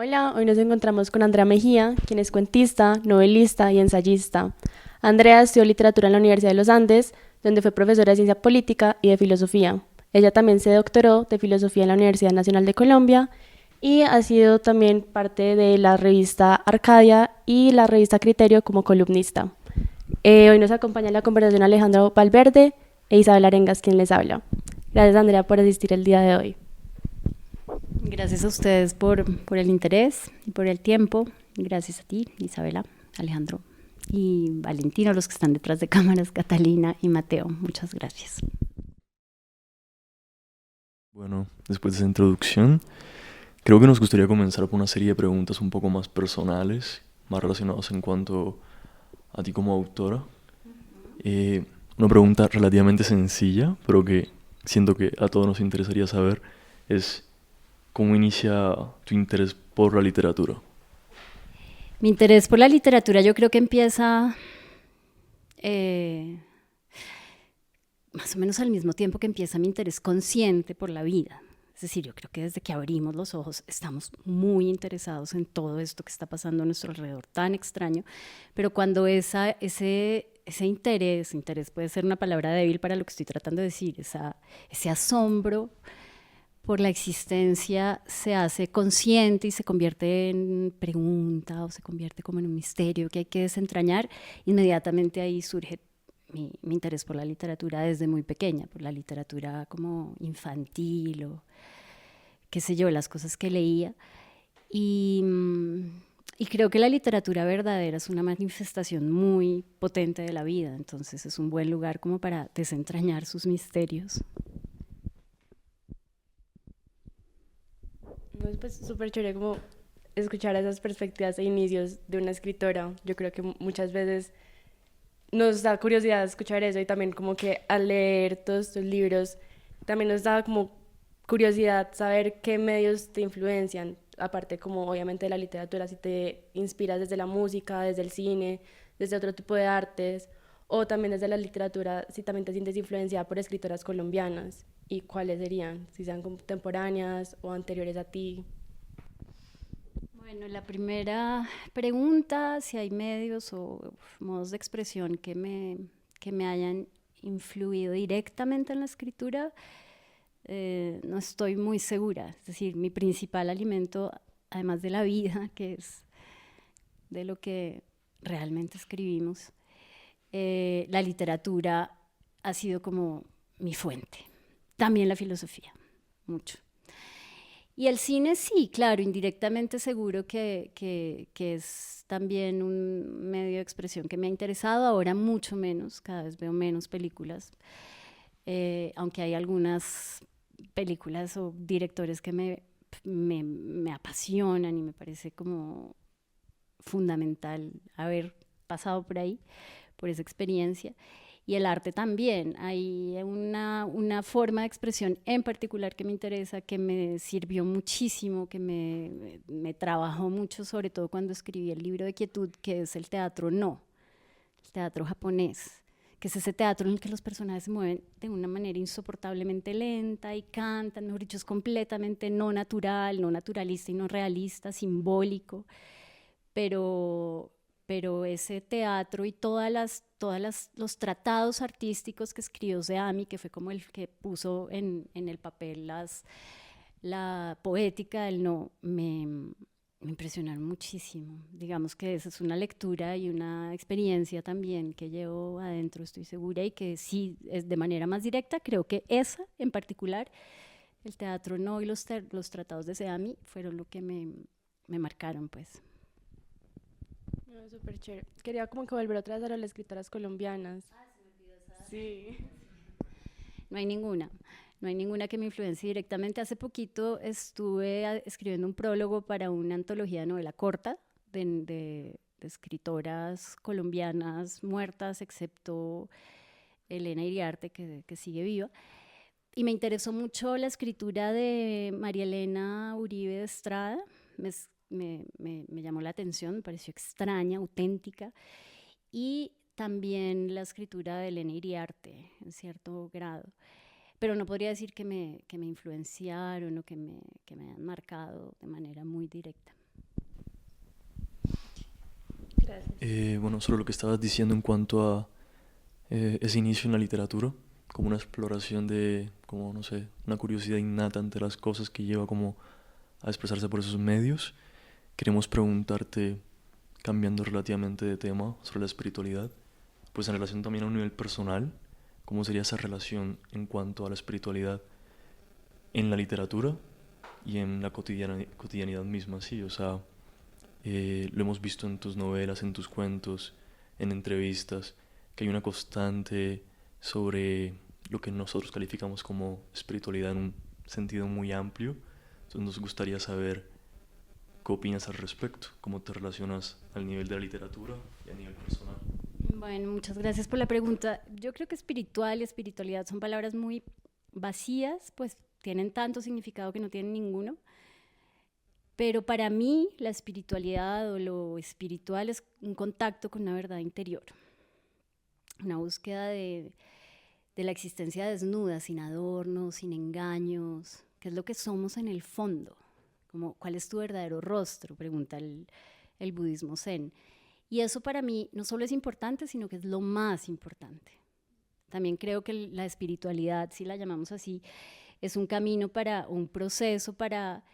Hola, hoy nos encontramos con Andrea Mejía, quien es cuentista, novelista y ensayista. Andrea estudió literatura en la Universidad de los Andes, donde fue profesora de ciencia política y de filosofía. Ella también se doctoró de filosofía en la Universidad Nacional de Colombia y ha sido también parte de la revista Arcadia y la revista Criterio como columnista. Hoy nos acompaña en la conversación Alejandro Valverde e Isabel Arengas, quien les habla. Gracias, Andrea, por asistir el día de hoy. Gracias a ustedes por el interés y por el tiempo. Gracias a ti, Isabela, Alejandro y Valentino, los que están detrás de cámaras, Catalina y Mateo. Muchas gracias. Bueno, después de esa introducción, creo que nos gustaría comenzar por una serie de preguntas un poco más personales, más relacionadas en cuanto a ti como autora. Una pregunta relativamente sencilla, pero que siento que a todos nos interesaría saber, es ¿cómo inicia tu interés por la literatura? Mi interés por la literatura yo creo que empieza eh, más o menos al mismo tiempo que empieza mi interés consciente por la vida. Es decir, yo creo que desde que abrimos los ojos estamos muy interesados en todo esto que está pasando a nuestro alrededor, tan extraño, pero cuando ese interés puede ser una palabra débil para lo que estoy tratando de decir, ese asombro por la existencia se hace consciente y se convierte en pregunta o se convierte como en un misterio que hay que desentrañar, inmediatamente ahí surge mi interés por la literatura desde muy pequeña, por la literatura como infantil o qué sé yo, las cosas que leía. Y, y creo que la literatura verdadera es una manifestación muy potente de la vida, entonces es un buen lugar como para desentrañar sus misterios. No, es pues súper chévere como escuchar esas perspectivas e inicios de una escritora. Yo creo que muchas veces nos da curiosidad escuchar eso y también como que al leer todos estos libros también nos da como curiosidad saber qué medios te influencian, aparte como obviamente de la literatura, si te inspiras desde la música, desde el cine, desde otro tipo de artes, o también desde la literatura, si también te sientes influenciada por escritoras colombianas y cuáles serían, si sean contemporáneas o anteriores a ti. Bueno, la primera pregunta, si hay medios o modos de expresión que me hayan influido directamente en la escritura, no estoy muy segura. Es decir, mi principal alimento, además de la vida, que es de lo que realmente escribimos, la literatura ha sido como mi fuente. También la filosofía, mucho. Y el cine sí, claro, indirectamente seguro que es también un medio de expresión que me ha interesado, ahora mucho menos, cada vez veo menos películas, aunque hay algunas películas o directores que me apasionan y me parece como fundamental haber pasado por ahí, por esa experiencia. Y el arte también. Hay una forma de expresión en particular que me interesa, que me sirvió muchísimo, que me trabajó mucho, sobre todo cuando escribí el libro de Quietud, que es el teatro no, el teatro japonés, que es ese teatro en el que los personajes se mueven de una manera insoportablemente lenta y cantan, mejor dicho, es completamente no natural, no naturalista y no realista, simbólico, pero, pero ese teatro y los tratados artísticos que escribió Seami, que fue como el que puso en el papel la poética del no, me impresionaron muchísimo. Digamos que esa es una lectura y una experiencia también que llevo adentro, estoy segura, y que sí, es de manera más directa, creo que esa en particular, el teatro no y los tratados de Seami fueron lo que me marcaron, pues. No, súper chévere. Quería como que volver otra vez a las escritoras colombianas. Sí. No hay ninguna. No hay ninguna que me influencie directamente. Hace poquito estuve escribiendo un prólogo para una antología de novela corta de escritoras colombianas muertas, excepto Elena Iriarte, que sigue viva. Y me interesó mucho la escritura de María Elena Uribe de Estrada. Me llamó la atención, me pareció extraña, auténtica. Y también la escritura de Elena Iriarte, en cierto grado. Pero no podría decir que me influenciaron o que me han marcado de manera muy directa. Bueno, sobre lo que estabas diciendo en cuanto a ese inicio en la literatura, como una exploración de, como no sé, una curiosidad innata ante las cosas que lleva como a expresarse por esos medios, queremos preguntarte, cambiando relativamente de tema, sobre la espiritualidad, pues en relación también a un nivel personal, ¿cómo sería esa relación en cuanto a la espiritualidad en la literatura y en la cotidianidad misma? Sí, o sea, lo hemos visto en tus novelas, en tus cuentos, en entrevistas, que hay una constante sobre lo que nosotros calificamos como espiritualidad en un sentido muy amplio. Entonces nos gustaría saber qué opinas al respecto, cómo te relacionas al nivel de la literatura y a nivel personal. Bueno, muchas gracias por la pregunta. Yo creo que espiritual y espiritualidad son palabras muy vacías, pues tienen tanto significado que no tienen ninguno. Pero para mí la espiritualidad o lo espiritual es un contacto con una verdad interior, una búsqueda de la existencia desnuda, sin adornos, sin engaños, qué es lo que somos en el fondo, como cuál es tu verdadero rostro, pregunta el budismo zen. Y eso para mí no solo es importante, sino que es lo más importante. También creo que la espiritualidad, si la llamamos así, es un camino para un proceso para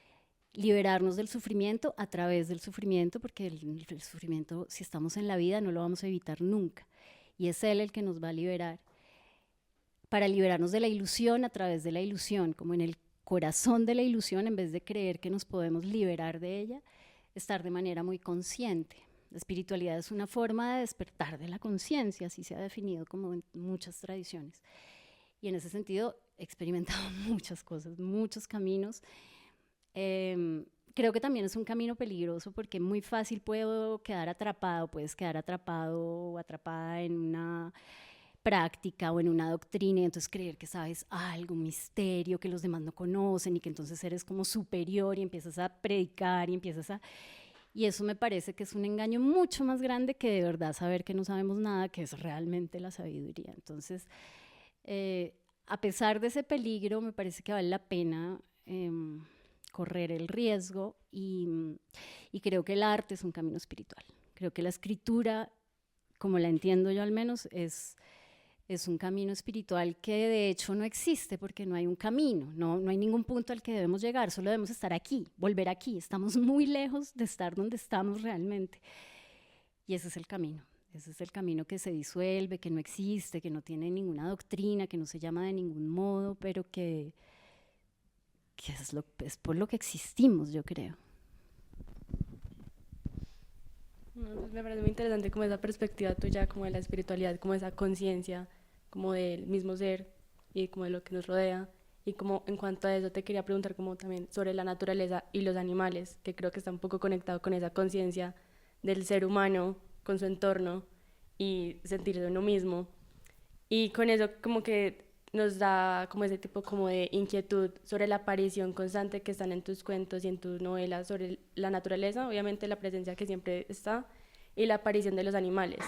liberarnos del sufrimiento a través del sufrimiento, porque el sufrimiento, si estamos en la vida, no lo vamos a evitar nunca. Y es Él el que nos va a liberar. Para liberarnos de la ilusión a través de la ilusión, como en el corazón de la ilusión, en vez de creer que nos podemos liberar de ella, estar de manera muy consciente. La espiritualidad es una forma de despertar de la conciencia, así se ha definido como en muchas tradiciones. Y en ese sentido he experimentado muchas cosas, muchos caminos. Creo que también es un camino peligroso porque muy fácil puedes quedar atrapado o atrapada en una práctica o en una doctrina y entonces creer que sabes algo, un misterio que los demás no conocen y que entonces eres como superior y empiezas a predicar y Y eso me parece que es un engaño mucho más grande que de verdad saber que no sabemos nada, que es realmente la sabiduría. Entonces, a pesar de ese peligro, me parece que vale la pena correr el riesgo y creo que el arte es un camino espiritual. Creo que la escritura, como la entiendo yo al menos, es un camino espiritual que de hecho no existe porque no hay un camino, no hay ningún punto al que debemos llegar, solo debemos estar aquí, volver aquí. Estamos muy lejos de estar donde estamos realmente. Y ese es el camino. Ese es el camino que se disuelve, que no existe, que no tiene ninguna doctrina, que no se llama de ningún modo, pero que es por lo que existimos, yo creo. No, pues me parece muy interesante como esa perspectiva tuya, como de la espiritualidad, como esa conciencia, como del mismo ser y como de lo que nos rodea. Y como en cuanto a eso te quería preguntar como también sobre la naturaleza y los animales, que creo que está un poco conectado con esa conciencia del ser humano, con su entorno y sentirse uno mismo. Y con eso como que nos da como ese tipo como de inquietud sobre la aparición constante que están en tus cuentos y en tus novelas sobre la naturaleza, obviamente la presencia que siempre está, y la aparición de los animales,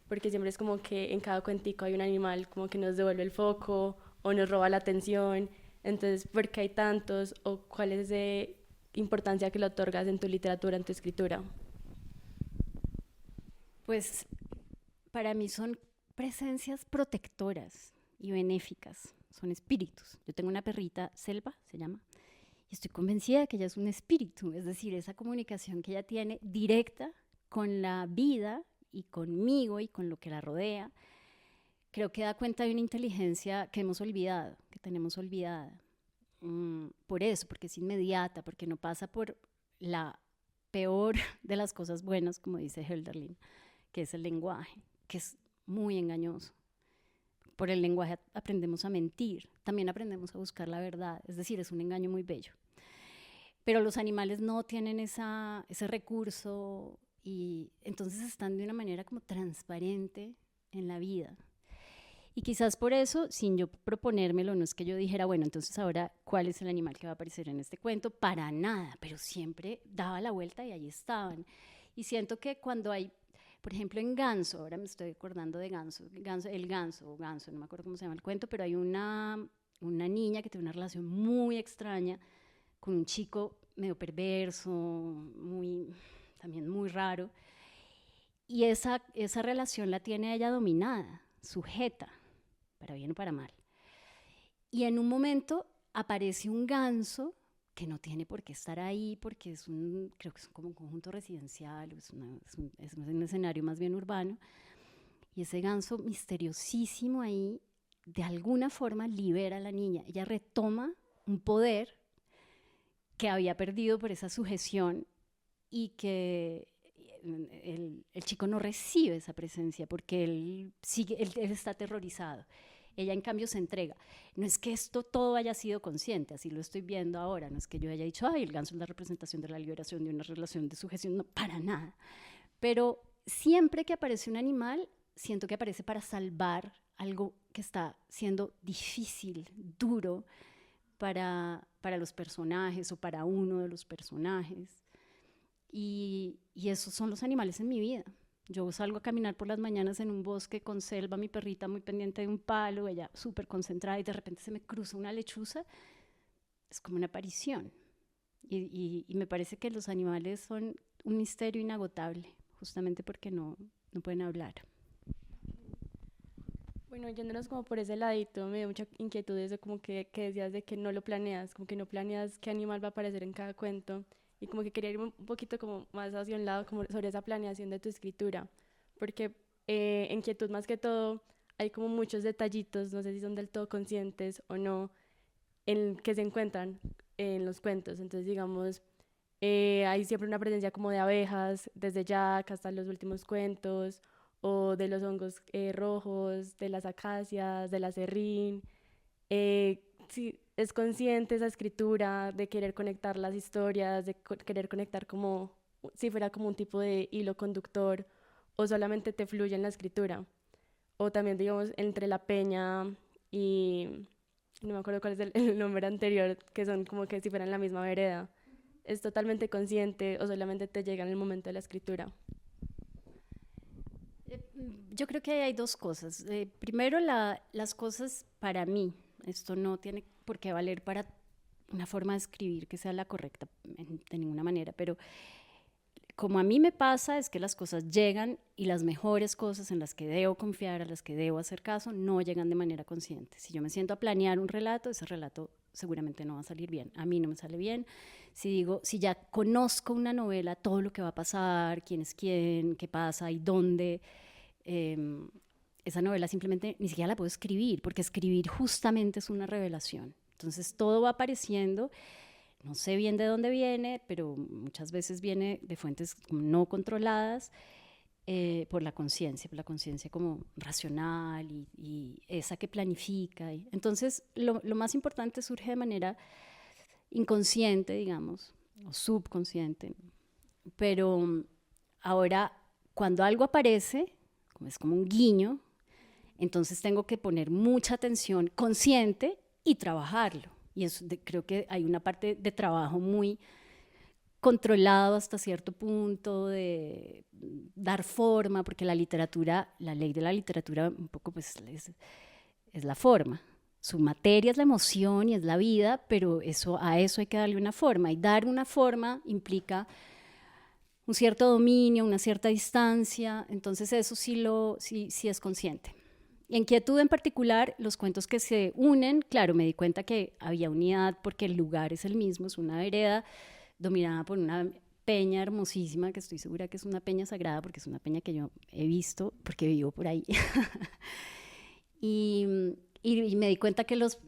porque siempre es como que en cada cuentico hay un animal como que nos devuelve el foco o nos roba la atención. Entonces, ¿por qué hay tantos o cuál es de importancia que le otorgas en tu literatura, en tu escritura? Pues para mí son presencias protectoras y benéficas, son espíritus. Yo tengo una perrita, Selva se llama, y estoy convencida de que ella es un espíritu, es decir, esa comunicación que ella tiene directa con la vida y conmigo y con lo que la rodea, creo que da cuenta de una inteligencia que hemos olvidado, que tenemos olvidada. Por eso, porque es inmediata, porque no pasa por la peor de las cosas buenas, como dice Hölderlin, que es el lenguaje, que es muy engañoso. Por el lenguaje aprendemos a mentir, también aprendemos a buscar la verdad, es decir, es un engaño muy bello. Pero los animales no tienen ese recurso y entonces están de una manera como transparente en la vida. Y quizás por eso, sin yo proponérmelo, no es que yo dijera, bueno, entonces ahora, ¿cuál es el animal que va a aparecer en este cuento? Para nada, pero siempre daba la vuelta y ahí estaban. Y siento que cuando hay, por ejemplo, en Ganso, ahora me estoy acordando de Ganso, no me acuerdo cómo se llama el cuento, pero hay una niña que tiene una relación muy extraña con un chico medio perverso, también muy raro. Y esa relación la tiene ella dominada, sujeta, para bien o para mal. Y en un momento aparece un ganso que no tiene por qué estar ahí, porque creo que es como un conjunto residencial, es un escenario más bien urbano, y ese ganso misteriosísimo ahí, de alguna forma libera a la niña. Ella retoma un poder que había perdido por esa sujeción y que el chico no recibe esa presencia porque él está aterrorizado. Ella en cambio se entrega. No es que esto todo haya sido consciente, así lo estoy viendo ahora, no es que yo haya dicho, ay, el ganso es la representación de la liberación de una relación de sujeción, no, para nada. Pero siempre que aparece un animal, siento que aparece para salvar algo que está siendo difícil, duro para los personajes o para uno de los personajes. Y esos son los animales en mi vida. Yo salgo a caminar por las mañanas en un bosque con Selva, mi perrita, muy pendiente de un palo, ella súper concentrada, y de repente se me cruza una lechuza. Es como una aparición. Y me parece que los animales son un misterio inagotable, justamente porque no pueden hablar. Bueno, yéndonos como por ese ladito, me dio mucha inquietud eso como que decías de que no lo planeas, como que no planeas qué animal va a aparecer en cada cuento y como que quería ir un poquito como más hacia un lado como sobre esa planeación de tu escritura, porque en Quietud más que todo hay como muchos detallitos, no sé si son del todo conscientes o no, en que se encuentran en los cuentos, entonces digamos, hay siempre una presencia como de abejas, desde Jack hasta los últimos cuentos, o de los hongos rojos, de las acacias, del acerrín. Sí, es consciente esa escritura de querer conectar las historias, de querer conectar como si fuera como un tipo de hilo conductor, o solamente te fluye en la escritura. O también, digamos, entre la peña y no me acuerdo cuál es el nombre anterior, que son como que si fueran la misma vereda. ¿Es totalmente consciente o solamente te llega en el momento de la escritura? Yo creo que hay dos cosas. Primero, las cosas para mí. Esto no tiene por qué valer para una forma de escribir que sea la correcta de ninguna manera, pero como a mí me pasa es que las cosas llegan y las mejores cosas en las que debo confiar, a las que debo hacer caso, no llegan de manera consciente. Si yo me siento a planear un relato, ese relato seguramente no va a salir bien. A mí no me sale bien. Si ya conozco una novela, todo lo que va a pasar, quién es quién, qué pasa y dónde, esa novela simplemente ni siquiera la puedo escribir, porque escribir justamente es una revelación. Entonces todo va apareciendo. No sé bien de dónde viene, pero muchas veces viene de fuentes no controladas por la conciencia como racional y esa que planifica. Entonces, lo más importante surge de manera inconsciente, digamos, o subconsciente. Pero ahora, cuando algo aparece, como es como un guiño, entonces tengo que poner mucha atención consciente y trabajarlo. Y creo que hay una parte de trabajo muy controlado hasta cierto punto, de dar forma, porque la literatura, la ley de la literatura un poco pues es la forma. Su materia es la emoción y es la vida, pero a eso hay que darle una forma. Y dar una forma implica un cierto dominio, una cierta distancia, entonces eso sí es consciente. En Quietud en particular, los cuentos que se unen, claro, me di cuenta que había unidad porque el lugar es el mismo, es una vereda dominada por una peña hermosísima, que estoy segura que es una peña sagrada porque es una peña que yo he visto porque vivo por ahí. y me di cuenta que los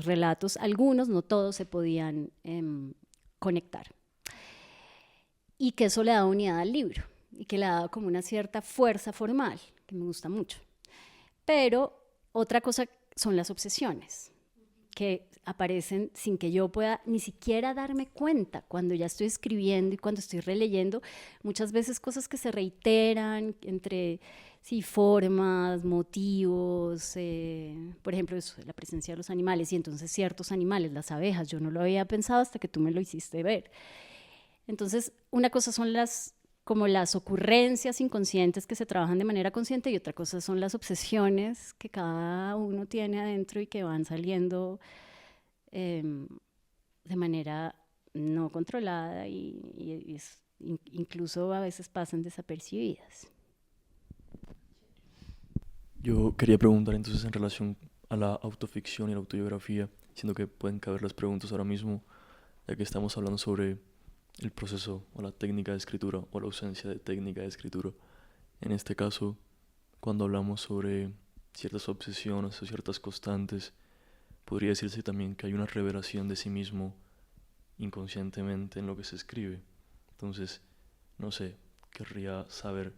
relatos, algunos, no todos, se podían conectar. Y que eso le da unidad al libro y que le ha dado como una cierta fuerza formal, que me gusta mucho. Pero otra cosa son las obsesiones, que aparecen sin que yo pueda ni siquiera darme cuenta cuando ya estoy escribiendo y cuando estoy releyendo. Muchas veces cosas que se reiteran entre formas, motivos, por ejemplo, eso, la presencia de los animales y entonces ciertos animales, las abejas, yo no lo había pensado hasta que tú me lo hiciste ver. Entonces, una cosa son como las ocurrencias inconscientes que se trabajan de manera consciente y otra cosa son las obsesiones que cada uno tiene adentro y que van saliendo de manera no controlada y incluso a veces pasan desapercibidas. Yo quería preguntar entonces en relación a la autoficción y la autobiografía, siendo que pueden caber las preguntas ahora mismo, ya que estamos hablando sobre el proceso o la técnica de escritura o la ausencia de técnica de escritura. En este caso, cuando hablamos sobre ciertas obsesiones o ciertas constantes, podría decirse también que hay una revelación de sí mismo inconscientemente en lo que se escribe. Entonces, no sé, querría saber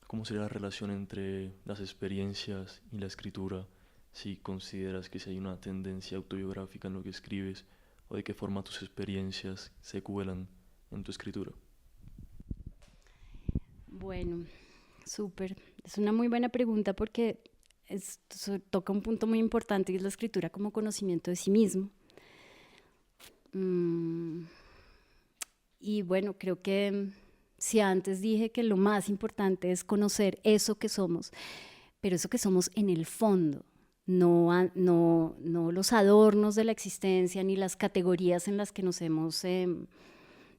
cómo sería la relación entre las experiencias y la escritura, si consideras que si hay una tendencia autobiográfica en lo que escribes o de qué forma tus experiencias se cuelan en tu escritura. Bueno, súper. Es una muy buena pregunta porque toca un punto muy importante y es la escritura como conocimiento de sí mismo. Y bueno, creo que si antes dije que lo más importante es conocer eso que somos, pero eso que somos en el fondo, no los adornos de la existencia ni las categorías en las que nos hemos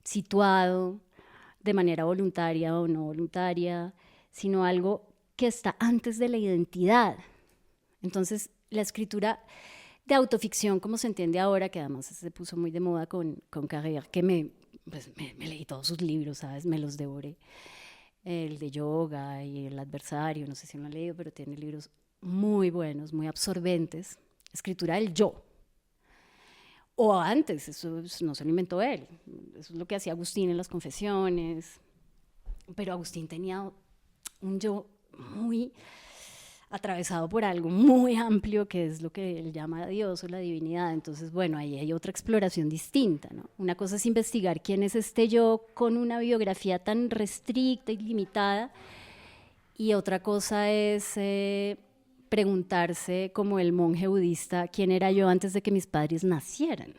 situado de manera voluntaria o no voluntaria, sino algo que está antes de la identidad. Entonces, la escritura de autoficción, como se entiende ahora, que además se puso muy de moda con Carrère, que me leí todos sus libros, ¿sabes? Me los devoré. El de yoga y El adversario, no sé si lo han leído, pero tiene libros muy buenos, muy absorbentes. Escritura del yo. O antes, eso no se lo inventó él. Eso es lo que hacía Agustín en las Confesiones. Pero Agustín tenía un yo muy atravesado por algo muy amplio, que es lo que él llama Dios o la divinidad. Entonces, bueno, ahí hay otra exploración distinta, ¿no? Una cosa es investigar quién es este yo con una biografía tan restricta y limitada, y otra cosa es preguntarse, como el monje budista, quién era yo antes de que mis padres nacieran,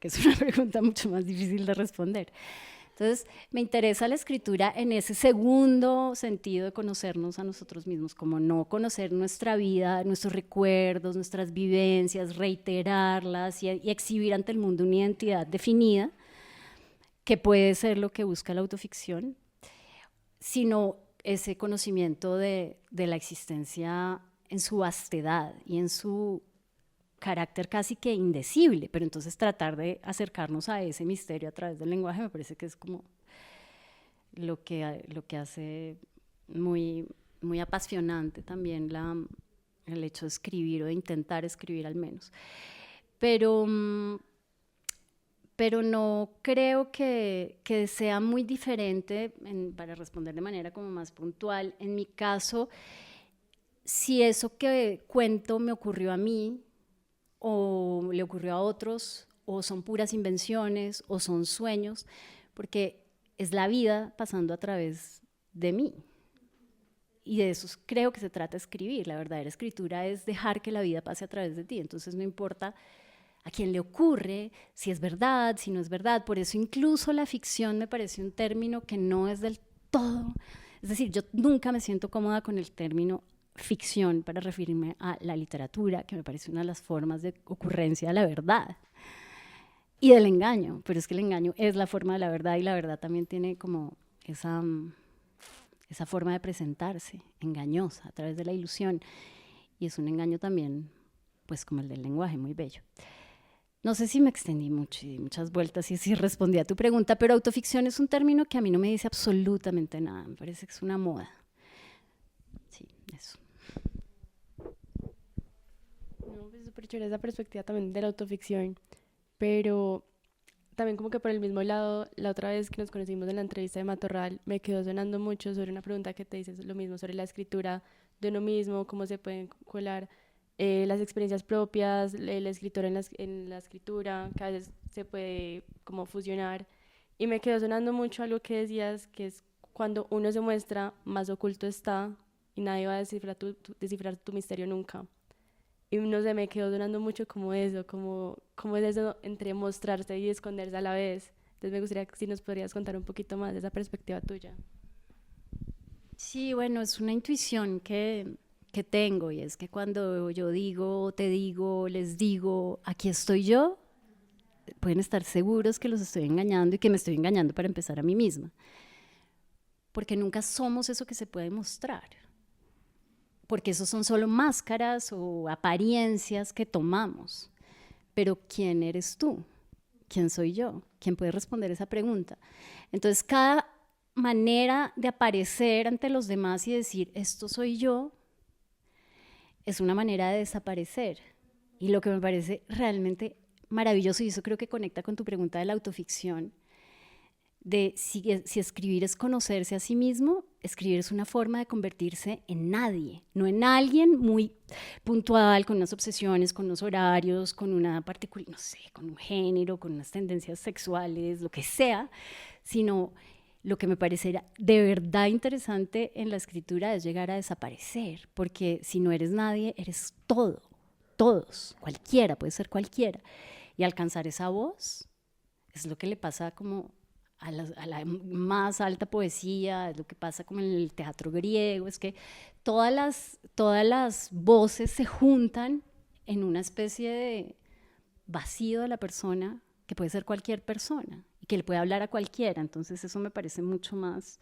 que es una pregunta mucho más difícil de responder. Entonces, me interesa la escritura en ese segundo sentido de conocernos a nosotros mismos, como no conocer nuestra vida, nuestros recuerdos, nuestras vivencias, reiterarlas y exhibir ante el mundo una identidad definida, que puede ser lo que busca la autoficción, sino ese conocimiento de la existencia en su vastedad y en su carácter casi que indecible, pero entonces tratar de acercarnos a ese misterio a través del lenguaje me parece que es como lo que hace muy, muy apasionante también el hecho de escribir o de intentar escribir al menos. Pero no creo que sea muy diferente, para responder de manera como más puntual. En mi caso, si eso que cuento me ocurrió a mí, o le ocurrió a otros, o son puras invenciones, o son sueños, porque es la vida pasando a través de mí. Y de eso creo que se trata de escribir. La verdadera escritura es dejar que la vida pase a través de ti. Entonces no importa a quién le ocurre, si es verdad, si no es verdad. Por eso incluso la ficción me parece un término que no es del todo. Es decir, yo nunca me siento cómoda con el término ficción para referirme a la literatura, que me parece una de las formas de ocurrencia de la verdad y del engaño, pero es que el engaño es la forma de la verdad y la verdad también tiene como esa forma de presentarse engañosa a través de la ilusión, y es un engaño también pues como el del lenguaje, muy bello. No sé si me extendí mucho y muchas vueltas y si respondí a tu pregunta, pero autoficción es un término que a mí no me dice absolutamente nada, me parece que es una moda. Sí, eso. No, pues súper chévere esa perspectiva también de la autoficción, pero también como que por el mismo lado, la otra vez que nos conocimos en la entrevista de Matorral, me quedó sonando mucho sobre una pregunta que te dices lo mismo, sobre la escritura de uno mismo, cómo se pueden colar las experiencias propias, el escritor en la escritura, que a veces se puede como fusionar. Y me quedó sonando mucho algo que decías, que es cuando uno se muestra, más oculto está y nadie va a descifrar tu misterio nunca. Y no sé, me quedó sonando mucho como eso, como es eso entre mostrarse y esconderse a la vez. Entonces me gustaría que si nos podrías contar un poquito más de esa perspectiva tuya. Sí, bueno, es una intuición que tengo, y es que cuando yo digo, te digo, les digo, aquí estoy yo, pueden estar seguros que los estoy engañando y que me estoy engañando para empezar a mí misma. Porque nunca somos eso que se puede mostrar. porque esos son solo máscaras o apariencias que tomamos. Pero ¿quién eres tú? ¿Quién soy yo? ¿Quién puede responder esa pregunta? Entonces, cada manera de aparecer ante los demás y decir, esto soy yo, es una manera de desaparecer. Y lo que me parece realmente maravilloso, y eso creo que conecta con tu pregunta de la autoficción, de si escribir es conocerse a sí mismo, escribir es una forma de convertirse en nadie, no en alguien muy puntual, con unas obsesiones, con unos horarios, con una particular, no sé, con un género, con unas tendencias sexuales, lo que sea, sino lo que me parece de verdad interesante en la escritura es llegar a desaparecer, porque si no eres nadie, eres todo, todos, cualquiera, puede ser cualquiera, y alcanzar esa voz es lo que le pasa como a la más alta poesía, es lo que pasa como en el teatro griego, es que todas las voces se juntan en una especie de vacío de la persona, que puede ser cualquier persona, y que le puede hablar a cualquiera, entonces eso me parece mucho más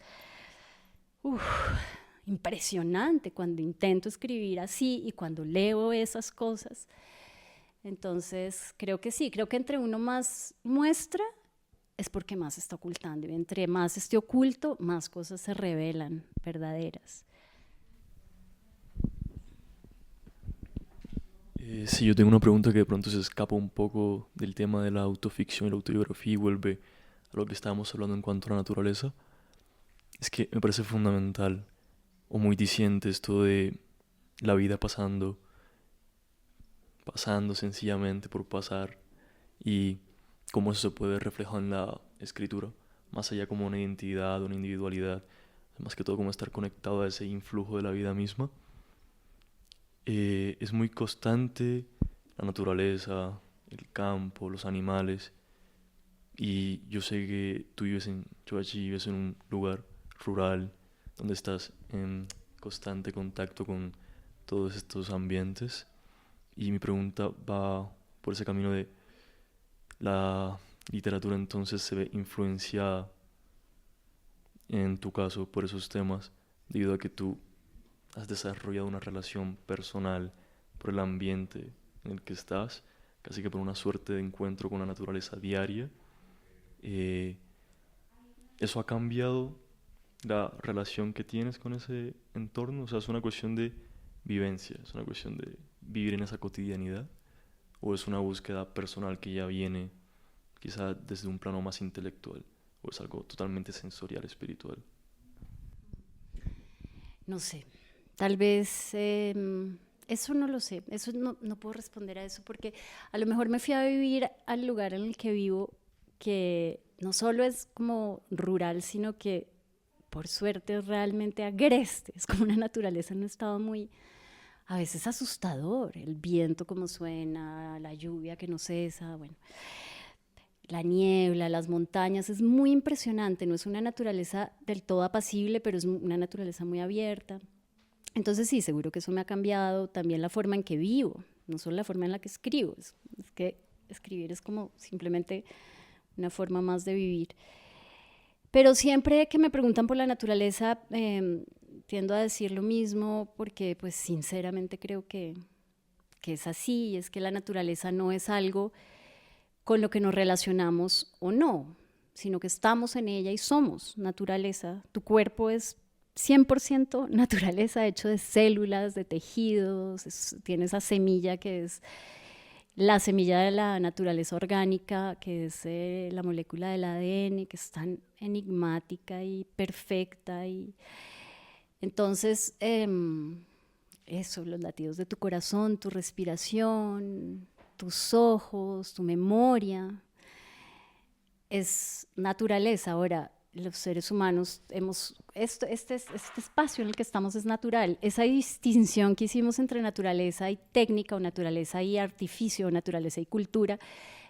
impresionante cuando intento escribir así y cuando leo esas cosas. Entonces creo que sí, creo que entre uno más muestra, es porque más está ocultando, y entre más esté oculto, más cosas se revelan verdaderas. Sí, yo tengo una pregunta que de pronto se escapa un poco del tema de la autoficción y la autobiografía y vuelve a lo que estábamos hablando en cuanto a la naturaleza. Es que me parece fundamental o muy diciente esto de la vida pasando sencillamente por pasar, y cómo eso se puede reflejar en la escritura, más allá como una identidad, una individualidad, más que todo como estar conectado a ese influjo de la vida misma. Es muy constante la naturaleza, el campo, los animales, y yo sé que tú vives en Choachí, vives en un lugar rural donde estás en constante contacto con todos estos ambientes, y mi pregunta va por ese camino de la literatura entonces se ve influenciada en tu caso por esos temas debido a que tú has desarrollado una relación personal por el ambiente en el que estás, casi que por una suerte de encuentro con la naturaleza diaria. ¿Eso ha cambiado la relación que tienes con ese entorno? O sea, ¿es una cuestión de vivencia, es una cuestión de vivir en esa cotidianidad? ¿O es una búsqueda personal que ya viene quizá desde un plano más intelectual? ¿O es algo totalmente sensorial, espiritual? No sé, tal vez eso no lo sé, eso no puedo responder a eso, porque a lo mejor me fui a vivir al lugar en el que vivo, que no solo es como rural, sino que por suerte es realmente agreste, es como una naturaleza en un estado muy, a veces asustador, el viento como suena, la lluvia que no cesa, bueno, la niebla, las montañas, es muy impresionante, no es una naturaleza del todo apacible, pero es una naturaleza muy abierta. Entonces sí, seguro que eso me ha cambiado también la forma en que vivo, no solo la forma en la que escribo, es que escribir es como simplemente una forma más de vivir. Pero siempre que me preguntan por la naturaleza, tiendo a decir lo mismo, porque pues sinceramente creo que es así, es que la naturaleza no es algo con lo que nos relacionamos o no, sino que estamos en ella y somos naturaleza. Tu cuerpo es 100% naturaleza, hecho de células, de tejidos, tiene esa semilla que es la semilla de la naturaleza orgánica, que es la molécula del ADN, que es tan enigmática y perfecta. Y entonces, eso, los latidos de tu corazón, tu respiración, tus ojos, tu memoria, es naturaleza. Ahora, los seres humanos este espacio en el que estamos es natural. Esa distinción que hicimos entre naturaleza y técnica, o naturaleza y artificio, o naturaleza y cultura,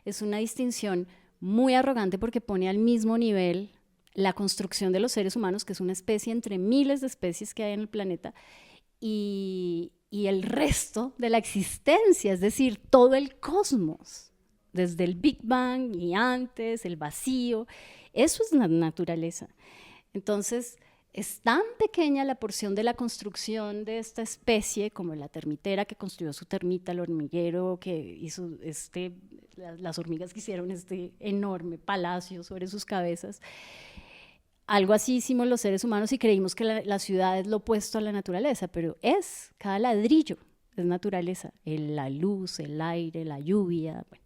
es una distinción muy arrogante, porque pone al mismo nivel la construcción de los seres humanos, que es una especie entre miles de especies que hay en el planeta, y el resto de la existencia, es decir, todo el cosmos, desde el Big Bang y antes, el vacío. Eso es la naturaleza. Entonces, Es tan pequeña la porción de la construcción de esta especie, como la termitera que construyó su termita, el hormiguero que hizo las hormigas que hicieron este enorme palacio sobre sus cabezas. Algo así hicimos los seres humanos y creímos que la ciudad es lo opuesto a la naturaleza, pero cada ladrillo es naturaleza, la luz, el aire, la lluvia. Bueno.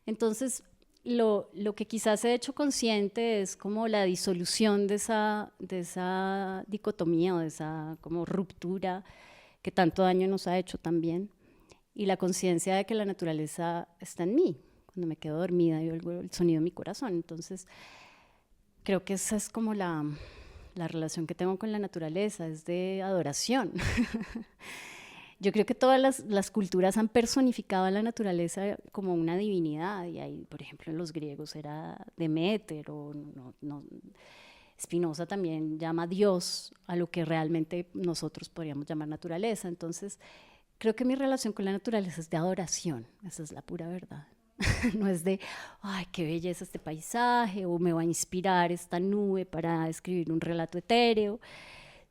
Entonces, lo que quizás he hecho consciente es como la disolución de esa dicotomía o de esa como ruptura que tanto daño nos ha hecho también, y la conciencia de que la naturaleza está en mí. Cuando me quedo dormida yo oigo el sonido de mi corazón. Entonces creo que esa es como la relación que tengo con la naturaleza, es de adoración. Yo creo que todas las culturas han personificado a la naturaleza como una divinidad, y ahí, por ejemplo, en los griegos era Deméter, o Spinoza también llama Dios a lo que realmente nosotros podríamos llamar naturaleza. Entonces, creo que mi relación con la naturaleza es de adoración, esa es la pura verdad. No es de, ay, qué belleza este paisaje, o me va a inspirar esta nube para escribir un relato etéreo,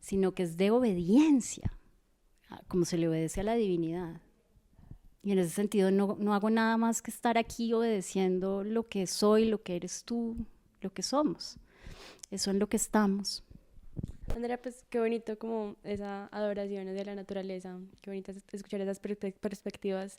sino que es de obediencia, como se le obedece a la divinidad. Y en ese sentido no hago nada más que estar aquí obedeciendo lo que soy, lo que eres tú, lo que somos. Eso es lo que estamos. Andrea, pues qué bonito como esa adoración hacia la naturaleza, qué bonito escuchar esas perspectivas,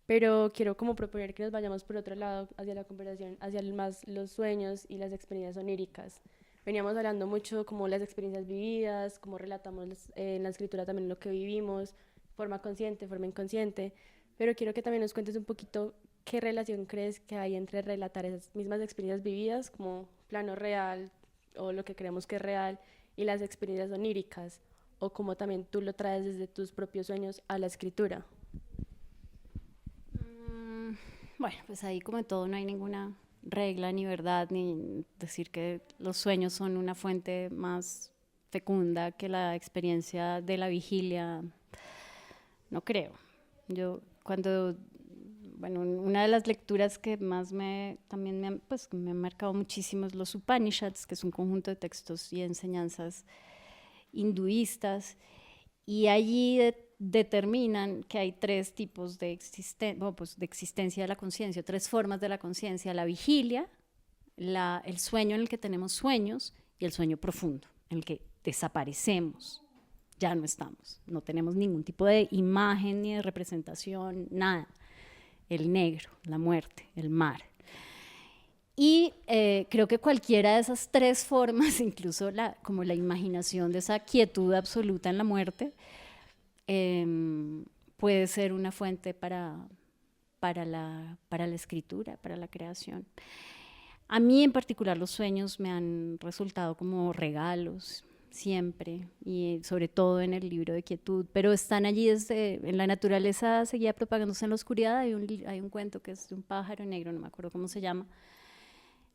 pero quiero como proponer que nos vayamos por otro lado hacia la conversación, hacia más los sueños y las experiencias oníricas. Veníamos hablando mucho como las experiencias vividas, cómo relatamos en la escritura también lo que vivimos, forma consciente, forma inconsciente, pero quiero que también nos cuentes un poquito qué relación crees que hay entre relatar esas mismas experiencias vividas como plano real o lo que creemos que es real y las experiencias oníricas, o cómo también tú lo traes desde tus propios sueños a la escritura. Bueno, pues ahí como en todo no hay ninguna regla ni verdad, ni decir que los sueños son una fuente más fecunda que la experiencia de la vigilia. No creo. Yo bueno, una de las lecturas que más también me han marcado muchísimo es los Upanishads, que es un conjunto de textos y enseñanzas hinduistas, y allí determinan que hay tres tipos de existencia de la conciencia, tres formas de la conciencia: la vigilia, el sueño en el que tenemos sueños, y el sueño profundo, en el que desaparecemos, ya no estamos, no tenemos ningún tipo de imagen ni de representación, nada. El negro, la muerte, el mar. Y creo que cualquiera de esas tres formas, incluso como la imaginación de esa quietud absoluta en la muerte, puede ser una fuente para la escritura, para la creación. A mí en particular los sueños me han resultado como regalos siempre, y sobre todo en el libro de Quietud, pero están allí en la naturaleza seguía propagándose en la oscuridad. Hay un cuento que es de un pájaro negro, no me acuerdo cómo se llama.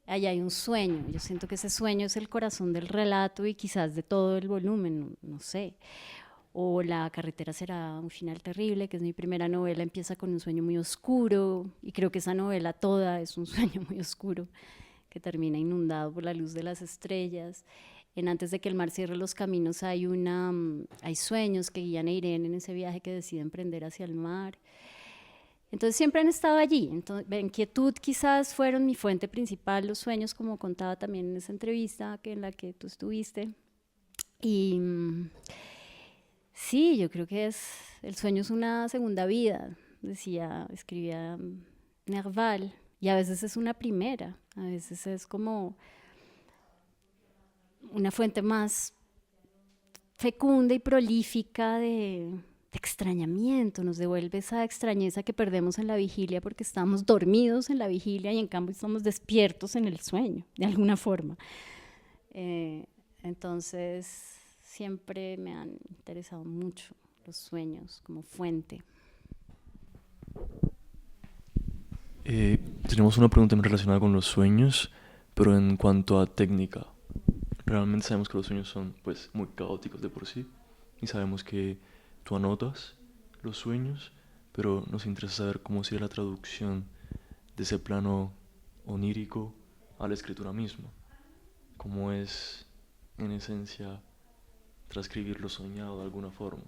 Allá hay un sueño, yo siento que ese sueño es el corazón del relato y quizás de todo el volumen, no sé. O La carretera será un final terrible, que es mi primera novela, empieza con un sueño muy oscuro, y creo que esa novela toda es un sueño muy oscuro que termina inundado por la luz de las estrellas. En Antes de que el mar cierre los caminos hay sueños que guían a Irene en ese viaje que decide emprender hacia el mar. Entonces siempre han estado allí. Entonces, en Quietud quizás fueron mi fuente principal, los sueños, como contaba también en esa entrevista en la que tú estuviste. Y sí, yo creo que el sueño es una segunda vida, escribía Nerval, y a veces es una primera, a veces es como una fuente más fecunda y prolífica de extrañamiento, nos devuelve esa extrañeza que perdemos en la vigilia porque estamos dormidos en la vigilia y en cambio estamos despiertos en el sueño, de alguna forma. Entonces, siempre me han interesado mucho los sueños como fuente. Tenemos una pregunta relacionada con los sueños, pero en cuanto a técnica. Realmente sabemos que los sueños son pues muy caóticos de por sí, y sabemos que tú anotas los sueños, pero nos interesa saber cómo sería la traducción de ese plano onírico a la escritura misma. ¿Cómo es en esencia, transcribir lo soñado de alguna forma?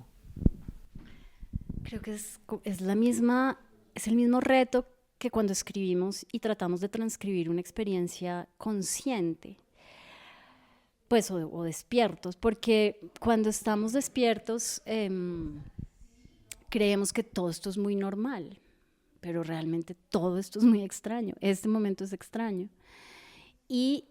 Creo que es es el mismo reto que cuando escribimos y tratamos de transcribir una experiencia consciente, pues, o despiertos, porque cuando estamos despiertos creemos que todo esto es muy normal, pero realmente todo esto es muy extraño, este momento es extraño. Y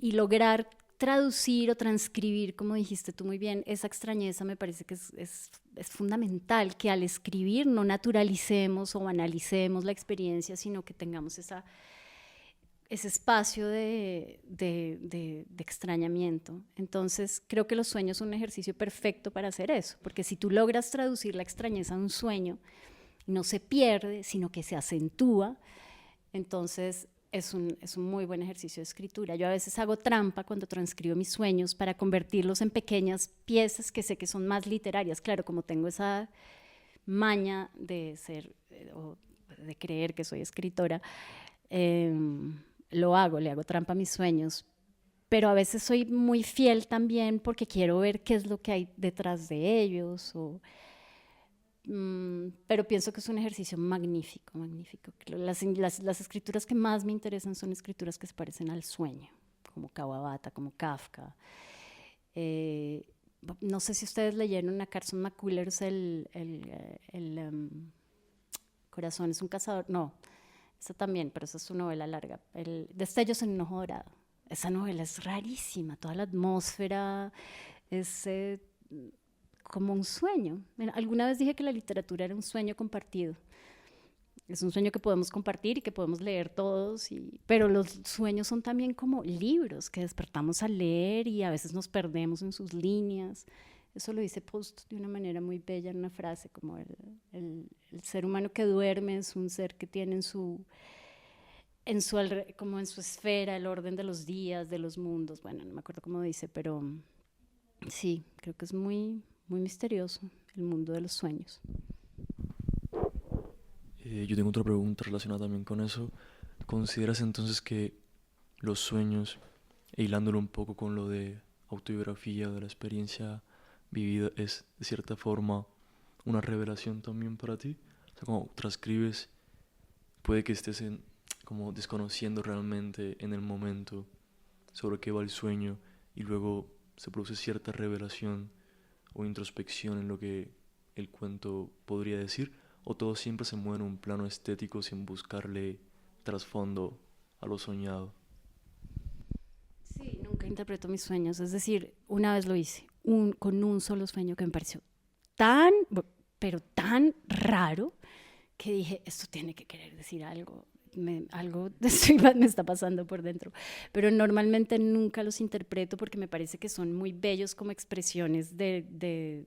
lograr traducir o transcribir, como dijiste tú muy bien, esa extrañeza me parece que es fundamental, que al escribir no naturalicemos o banalicemos la experiencia, sino que tengamos ese espacio de extrañamiento. Entonces, creo que los sueños son un ejercicio perfecto para hacer eso, porque si tú logras traducir la extrañeza a un sueño, no se pierde, sino que se acentúa, entonces es un muy buen ejercicio de escritura. Yo a veces hago trampa cuando transcribo mis sueños para convertirlos en pequeñas piezas que sé que son más literarias. Claro, como tengo esa maña de ser o de creer que soy escritora, le hago trampa a mis sueños, pero a veces soy muy fiel también porque quiero ver qué es lo que hay detrás de ellos, pero pienso que es un ejercicio magnífico, magnífico. Las escrituras que más me interesan son escrituras que se parecen al sueño, como Kawabata, como Kafka. No sé si ustedes leyeron a Carson McCullers Corazón es un cazador, no, esa también, pero esa es su novela larga, Destellos en un ojo dorado. Esa novela es rarísima, toda la atmósfera es como un sueño. Alguna vez dije que la literatura era un sueño compartido. Es un sueño que podemos compartir y que podemos leer todos, pero los sueños son también como libros que despertamos al leer y a veces nos perdemos en sus líneas. Eso lo dice Post de una manera muy bella en una frase, como el ser humano que duerme es un ser que tiene como en su esfera el orden de los días, de los mundos. Bueno, no me acuerdo cómo dice, pero sí, creo que es muy, muy misterioso el mundo de los sueños. Yo tengo otra pregunta relacionada también con eso. ¿Consideras entonces que los sueños, e hilándolo un poco con lo de autobiografía, de la experiencia vivida, es de cierta forma una revelación también para ti? O sea, como transcribes, puede que estés como desconociendo realmente en el momento sobre qué va el sueño y luego se produce cierta revelación o introspección en lo que el cuento podría decir, o todo siempre se mueve en un plano estético sin buscarle trasfondo a lo soñado. Sí, nunca interpreto mis sueños, es decir, una vez lo hice, con un solo sueño que me pareció pero tan raro, que dije, esto tiene que querer decir algo, algo me está pasando por dentro, pero normalmente nunca los interpreto porque me parece que son muy bellos como expresiones de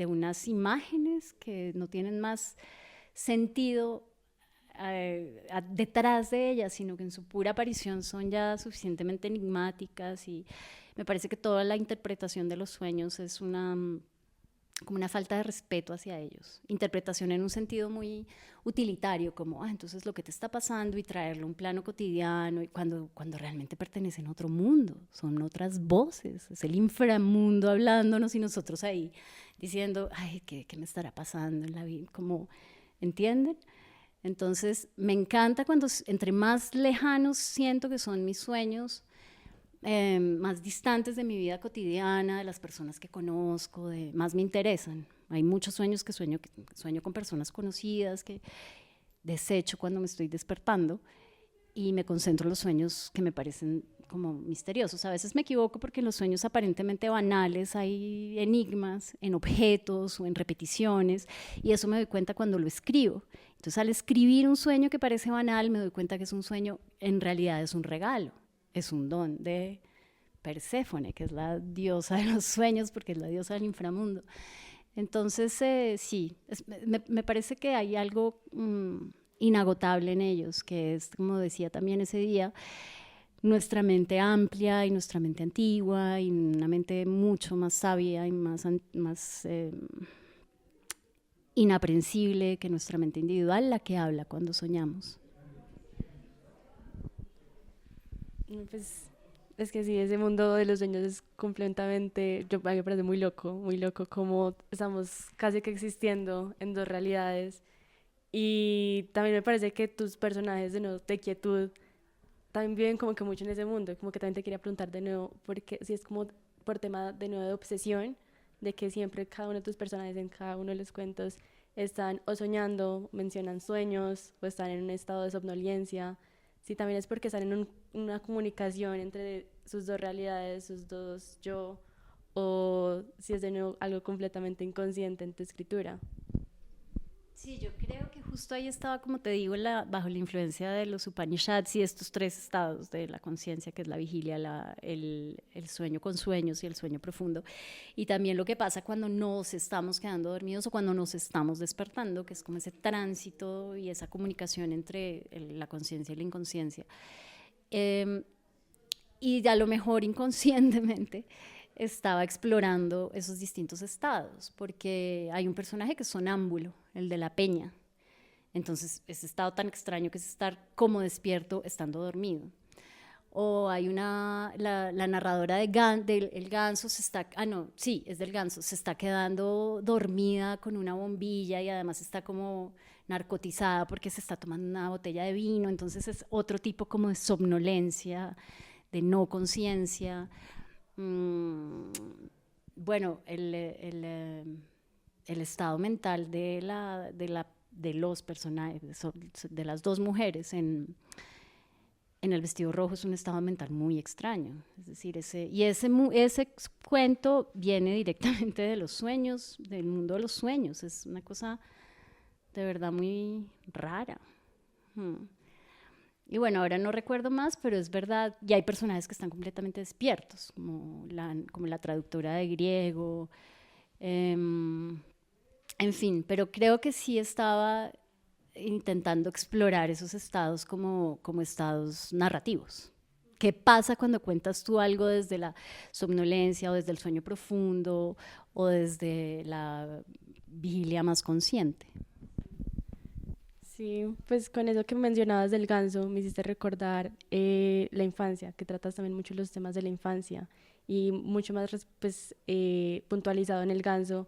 unas imágenes que no tienen más sentido detrás de ellas, sino que en su pura aparición son ya suficientemente enigmáticas, y me parece que toda la interpretación de los sueños es como una falta de respeto hacia ellos. Interpretación en un sentido muy utilitario, como, entonces lo que te está pasando, y traerlo a un plano cotidiano, y cuando realmente pertenecen a otro mundo, son otras voces, es el inframundo hablándonos y nosotros ahí diciendo, ¿qué me estará pasando en la vida? Como, ¿entienden? Entonces, me encanta cuando entre más lejanos siento que son mis sueños, más distantes de mi vida cotidiana, de las personas que conozco, más me interesan. Hay muchos sueños que sueño con personas conocidas, que desecho cuando me estoy despertando, y me concentro en los sueños que me parecen como misteriosos. A veces me equivoco porque en los sueños aparentemente banales hay enigmas en objetos o en repeticiones, y eso me doy cuenta cuando lo escribo. Entonces, al escribir un sueño que parece banal, me doy cuenta que es un sueño, en realidad es un regalo. Es un don de Perséfone, que es la diosa de los sueños, porque es la diosa del inframundo. Entonces, sí, me parece que hay algo inagotable en ellos, que es, como decía también ese día, nuestra mente amplia y nuestra mente antigua, y una mente mucho más sabia y más inaprensible que nuestra mente individual, la que habla cuando soñamos. Pues Es que sí, ese mundo de los sueños es completamente, a mí me parece muy loco como estamos casi que existiendo en dos realidades. Y también me parece que tus personajes de, nuevo, de quietud también viven como que mucho en ese mundo, como que también te quería preguntar de nuevo, porque si es como por tema de nuevo de obsesión, de que siempre cada uno de tus personajes en cada uno de los cuentos están o soñando, mencionan sueños, o están en un estado de somnolencia, si también es porque están en una comunicación entre sus dos realidades, sus dos yo, o si es de nuevo algo completamente inconsciente en tu escritura. Sí, yo creo que justo ahí estaba, como te digo, bajo la influencia de los Upanishads y estos tres estados de la conciencia, que es la vigilia, el sueño con sueños y el sueño profundo. Y también lo que pasa cuando nos estamos quedando dormidos o cuando nos estamos despertando, que es como ese tránsito y esa comunicación entre la conciencia y la inconsciencia. Eh, y a lo mejor inconscientemente estaba explorando esos distintos estados, porque hay un personaje que es sonámbulo, el de la peña. Entonces, ese estado tan extraño que es estar como despierto estando dormido. O hay la narradora del el ganso se está, no, sí, es del ganso, se está quedando dormida con una bombilla y además está como narcotizada porque se está tomando una botella de vino, entonces es otro tipo como de somnolencia, de no conciencia. Bueno, el estado mental de los personajes, de las dos mujeres en el vestido rojo es un estado mental muy extraño. Es decir, ese cuento viene directamente de los sueños, del mundo de los sueños. Es una cosa de verdad muy rara. Y bueno, ahora no recuerdo más, pero es verdad, y hay personajes que están completamente despiertos, como la traductora de griego, en fin, pero creo que sí estaba intentando explorar esos estados como estados narrativos. ¿Qué pasa cuando cuentas tú algo desde la somnolencia o desde el sueño profundo o desde la vigilia más consciente? Sí, pues con eso que mencionabas del ganso me hiciste recordar la infancia, que tratas también mucho los temas de la infancia y mucho más pues, puntualizado en el ganso,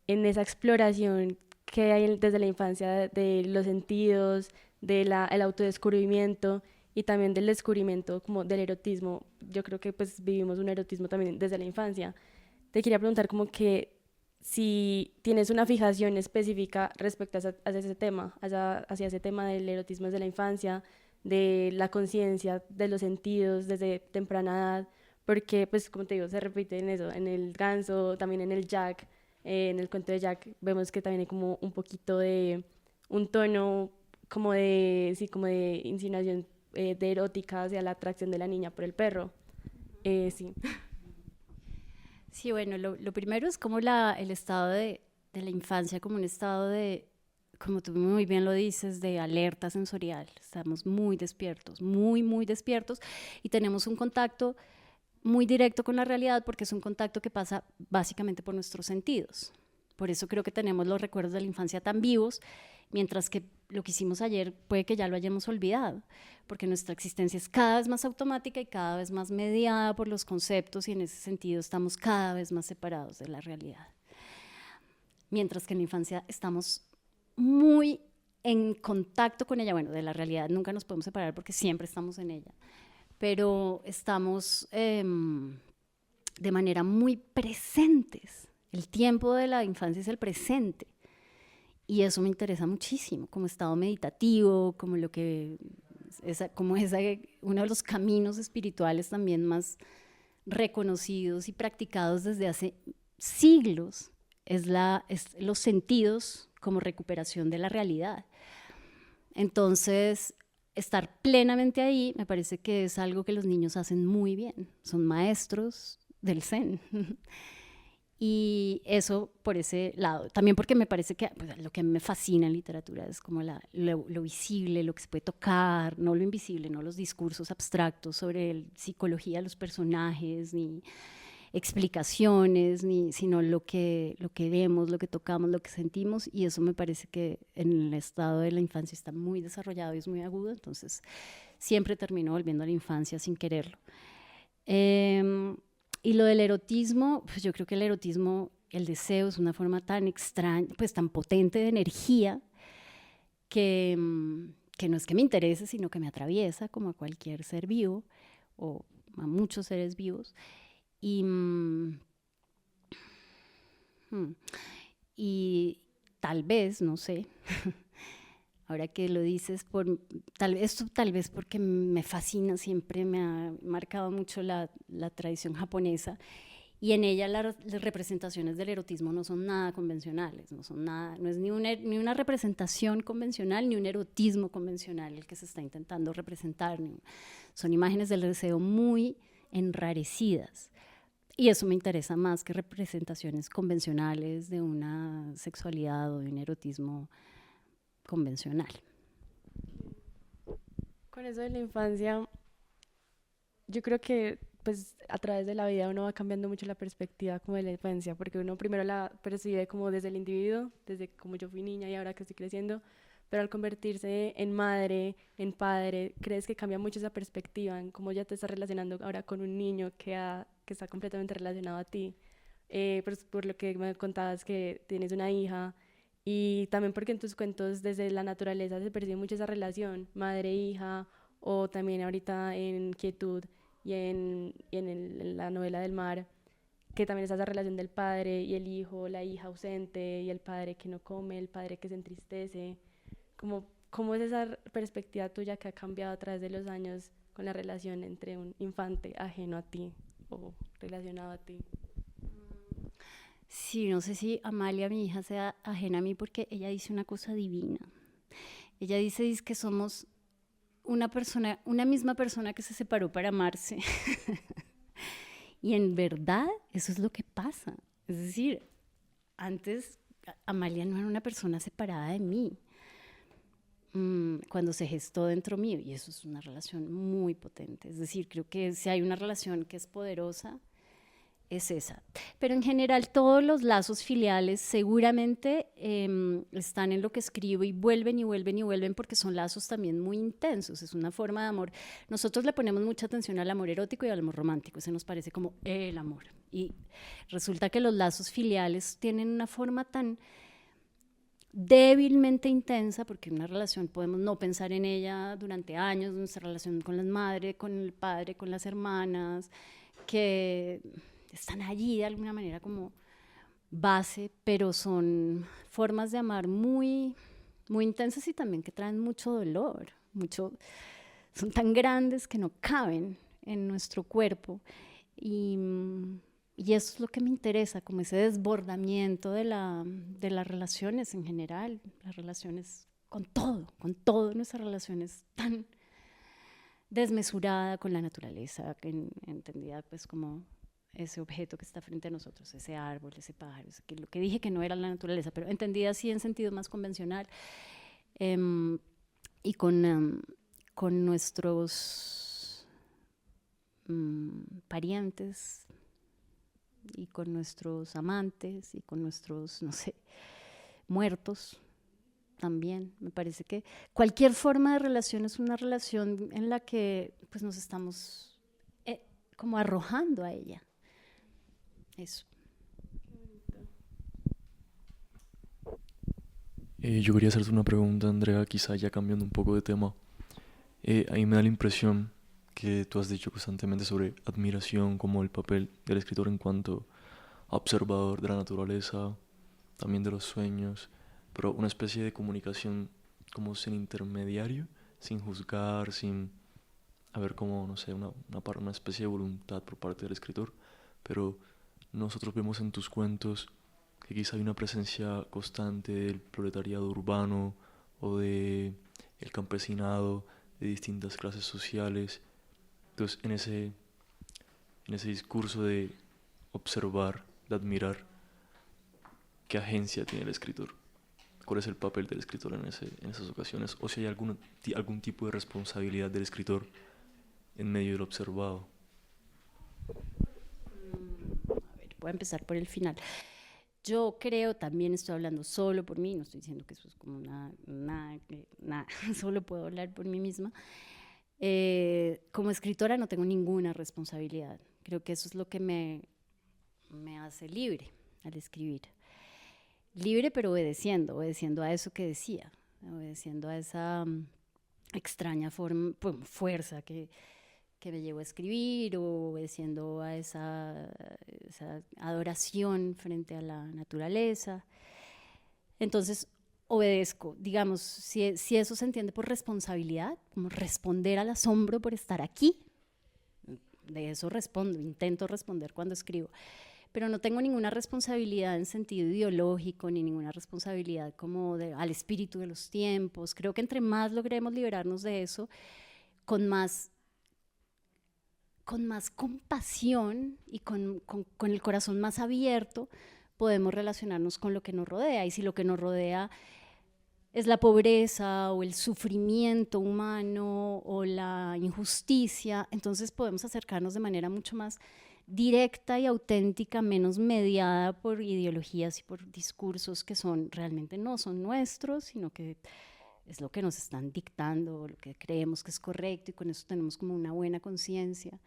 en esa exploración que hay desde la infancia de los sentidos, el autodescubrimiento y también del descubrimiento como del erotismo. Yo creo que pues vivimos un erotismo también desde la infancia. Te quería preguntar como que si tienes una fijación específica respecto a ese tema, hacia ese tema del erotismo desde la infancia, de la conciencia, de los sentidos desde temprana edad, porque pues como te digo, se repite en eso, en el ganso, también en el Jack, en el cuento de Jack vemos que también hay como un poquito de un tono como de, sí, como de insinuación de erótica hacia la atracción de la niña por el perro. Sí. Sí, bueno, lo primero es como el estado de la infancia, como un estado de, como tú muy bien lo dices, de alerta sensorial. Estamos muy despiertos, muy despiertos y tenemos un contacto muy directo con la realidad porque es un contacto que pasa básicamente por nuestros sentidos. Por eso creo que tenemos los recuerdos de la infancia tan vivos, mientras que lo que hicimos ayer puede que ya lo hayamos olvidado, porque nuestra existencia es cada vez más automática y cada vez más mediada por los conceptos y en ese sentido estamos cada vez más separados de la realidad. Mientras que en la infancia estamos muy en contacto con ella, bueno, de la realidad nunca nos podemos separar porque siempre estamos en ella, pero estamos de manera muy presentes. El tiempo de la infancia es el presente. Y eso me interesa muchísimo, como estado meditativo, como uno de los caminos espirituales también más reconocidos y practicados desde hace siglos, es los sentidos como recuperación de la realidad. Entonces, estar plenamente ahí me parece que es algo que los niños hacen muy bien, son maestros del Zen. Y eso por ese lado. También porque me parece que pues, lo que a mí me fascina en literatura es como lo visible, lo que se puede tocar, no lo invisible, no los discursos abstractos sobre la psicología de los personajes, ni explicaciones, sino lo que vemos, lo que tocamos, lo que sentimos. Y eso me parece que en el estado de la infancia está muy desarrollado y es muy agudo. Entonces siempre termino volviendo a la infancia sin quererlo. Y lo del erotismo, pues yo creo que el erotismo, el deseo es una forma tan extraña, pues tan potente de energía que no es que me interese, sino que me atraviesa como a cualquier ser vivo o a muchos seres vivos. Y, y tal vez, no sé, ahora que lo dices, tal vez porque me fascina, siempre me ha marcado mucho la tradición japonesa, y en ella las representaciones del erotismo no son nada convencionales, no es ni una representación convencional ni un erotismo convencional el que se está intentando representar. Son imágenes del deseo muy enrarecidas. Y eso me interesa más que representaciones convencionales de una sexualidad o de un erotismo convencional. Con eso de la infancia, yo creo que pues a través de la vida uno va cambiando mucho la perspectiva como de la infancia, porque uno primero la percibe como desde el individuo, desde como yo fui niña y ahora que estoy creciendo, pero al convertirse en madre, en padre, crees que cambia mucho esa perspectiva, en cómo ya te estás relacionando ahora con un niño que está completamente relacionado a ti. Pues, por lo que me contabas que tienes una hija y también porque en tus cuentos desde la naturaleza se percibe mucho esa relación madre-hija o también ahorita en Quietud en la novela del mar, que también está esa relación del padre y el hijo, la hija ausente y el padre que no come, el padre que se entristece. ¿Cómo es esa perspectiva tuya que ha cambiado a través de los años con la relación entre un infante ajeno a ti o relacionado a ti? Sí, no sé si Amalia, mi hija, sea ajena a mí porque ella dice una cosa divina. Ella dice que somos una misma persona que se separó para amarse. Y en verdad eso es lo que pasa. Es decir, antes Amalia no era una persona separada de mí. Cuando se gestó dentro mío, y eso es una relación muy potente. Es decir, creo que si hay una relación que es poderosa, es esa. Pero en general todos los lazos filiales seguramente están en lo que escribo y vuelven y vuelven y vuelven porque son lazos también muy intensos, es una forma de amor. Nosotros le ponemos mucha atención al amor erótico y al amor romántico, ese nos parece como el amor. Y resulta que los lazos filiales tienen una forma tan débilmente intensa, porque una relación podemos no pensar en ella durante años, nuestra relación con la madre, con el padre, con las hermanas, que están allí de alguna manera como base, pero son formas de amar muy, muy intensas y también que traen mucho dolor, son tan grandes que no caben en nuestro cuerpo. Y eso es lo que me interesa, como ese desbordamiento de las relaciones en general, las relaciones con todo nuestras relaciones tan desmesurada con la naturaleza, entendida pues como ese objeto que está frente a nosotros, ese árbol, ese pájaro, lo que dije que no era la naturaleza, pero entendida así en sentido más convencional, y con nuestros parientes y con nuestros amantes y con nuestros, no sé, muertos también. Me parece que cualquier forma de relación es una relación en la que pues nos estamos como arrojando a ella. Eso. Yo quería hacerte una pregunta, Andrea, quizá ya cambiando un poco de tema. A mí me da la impresión que tú has dicho constantemente sobre admiración como el papel del escritor en cuanto a observador de la naturaleza, también de los sueños, pero una especie de comunicación como sin intermediario, sin juzgar, sin haber como, no sé, una especie de voluntad por parte del escritor, pero nosotros vemos en tus cuentos que quizá hay una presencia constante del proletariado urbano o de el campesinado, de distintas clases sociales. Entonces, en ese discurso de observar, de admirar, ¿qué agencia tiene el escritor? ¿Cuál es el papel del escritor en esas ocasiones? O si hay algún tipo de responsabilidad del escritor en medio del observado. A ver, voy a empezar por el final. Yo creo, también estoy hablando solo por mí, no estoy diciendo que eso es como nada, solo puedo hablar por mí misma. Como escritora no tengo ninguna responsabilidad. Creo que eso es lo que me hace libre al escribir. Libre pero obedeciendo a eso que decía, obedeciendo a esa extraña fuerza que me llevó a escribir, o obedeciendo a esa adoración frente a la naturaleza. Entonces, obedezco, digamos, si eso se entiende por responsabilidad, como responder al asombro por estar aquí, de eso respondo, intento responder cuando escribo, pero no tengo ninguna responsabilidad en sentido ideológico, ni ninguna responsabilidad como al espíritu de los tiempos. Creo que entre más logremos liberarnos de eso, con más compasión y con el corazón más abierto, podemos relacionarnos con lo que nos rodea. Y si lo que nos rodea es la pobreza o el sufrimiento humano o la injusticia, entonces podemos acercarnos de manera mucho más directa y auténtica, menos mediada por ideologías y por discursos que realmente no son nuestros, sino que es lo que nos están dictando, lo que creemos que es correcto, y con eso tenemos como una buena conciencia.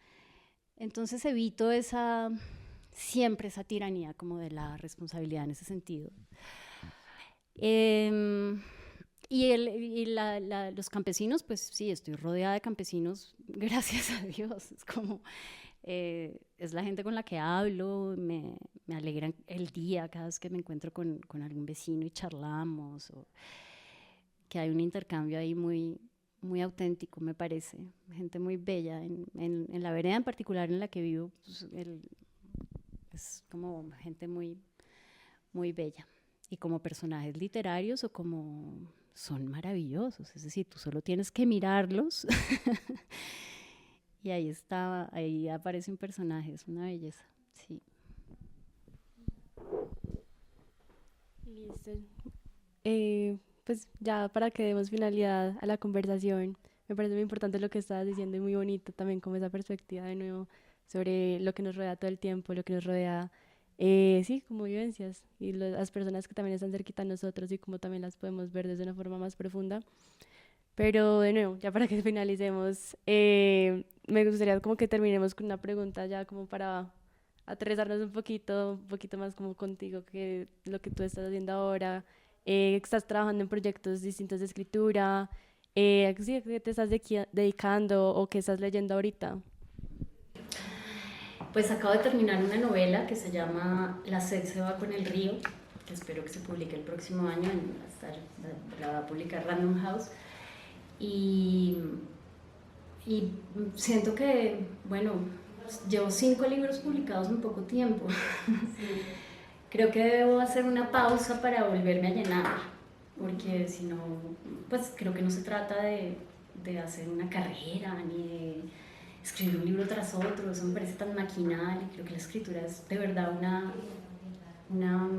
Entonces evito siempre esa tiranía como de la responsabilidad en ese sentido. Los campesinos, pues sí, estoy rodeada de campesinos, gracias a Dios. Es como, es la gente con la que hablo, me alegra el día cada vez que me encuentro con algún vecino y charlamos, o que hay un intercambio ahí muy, muy auténtico, me parece. Gente muy bella. En la vereda en particular en la que vivo, pues, es como gente muy, muy bella. Y como personajes literarios son maravillosos. Es decir, tú solo tienes que mirarlos y ahí aparece un personaje, es una belleza, sí. Listo. Pues ya para que demos finalidad a la conversación, me parece muy importante lo que estabas diciendo y muy bonito también como esa perspectiva de nuevo sobre lo que nos rodea todo el tiempo, lo que nos rodea, sí, como vivencias y las personas que también están cerquita a nosotros y cómo también las podemos ver desde una forma más profunda. Pero de nuevo, ya para que finalicemos, me gustaría como que terminemos con una pregunta ya como para aterrizarnos un poquito más como contigo, que lo que tú estás haciendo ahora, estás trabajando en proyectos distintos de escritura, sí, ¿qué te estás dedicando o qué estás leyendo ahorita? Pues acabo de terminar una novela que se llama La sed se va con el río, que espero que se publique el próximo año, la va a publicar Random House. Y siento que, bueno, llevo 5 libros publicados en poco tiempo. Sí. Creo que debo hacer una pausa para volverme a llenar, porque si no, pues creo que no se trata de hacer una carrera ni de escribir un libro tras otro. Eso me parece tan maquinal, y creo que la escritura es de verdad una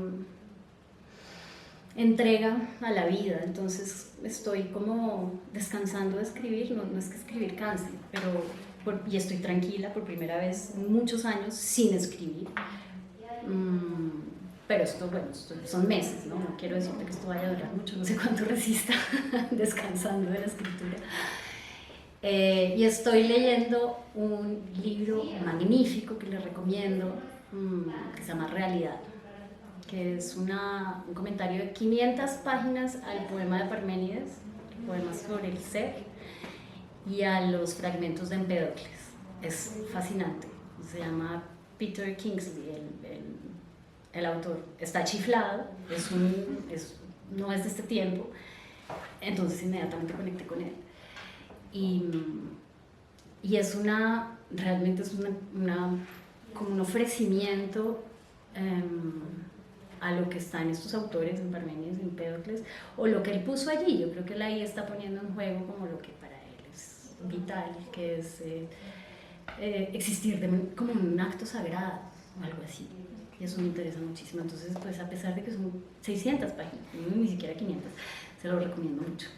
entrega a la vida. Entonces estoy como descansando de escribir. No es que escribir canse, y estoy tranquila por primera vez en muchos años sin escribir. Pero son meses, ¿no? No quiero decirte que esto vaya a durar mucho, no sé cuánto resista descansando de la escritura. Y estoy leyendo un libro magnífico que les recomiendo, que se llama Realidad, que es un comentario de 500 páginas al poema de Parménides, poemas sobre el ser, y a los fragmentos de Empédocles. Es fascinante. Se llama Peter Kingsley, el autor. Está chiflado, no es de este tiempo, entonces inmediatamente conecté con él. Y es realmente es como un ofrecimiento a lo que está en estos autores, en Parménides y Empédocles, o lo que él puso allí. Yo creo que él ahí está poniendo en juego como lo que para él es vital, que es existir como un acto sagrado o algo así. Y eso me interesa muchísimo. Entonces, pues a pesar de que son 600 páginas, ni siquiera 500, se lo recomiendo mucho.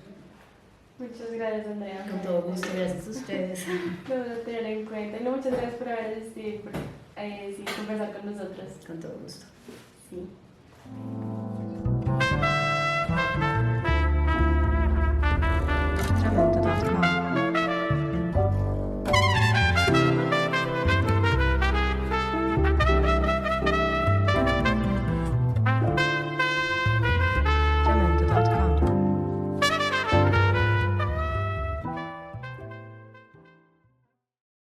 Muchas gracias, Andrea. Con todo gusto, gracias a ustedes. Lo voy a tener en cuenta. No, muchas gracias por haber asistido, por conversar con nosotros. Con todo gusto. Sí.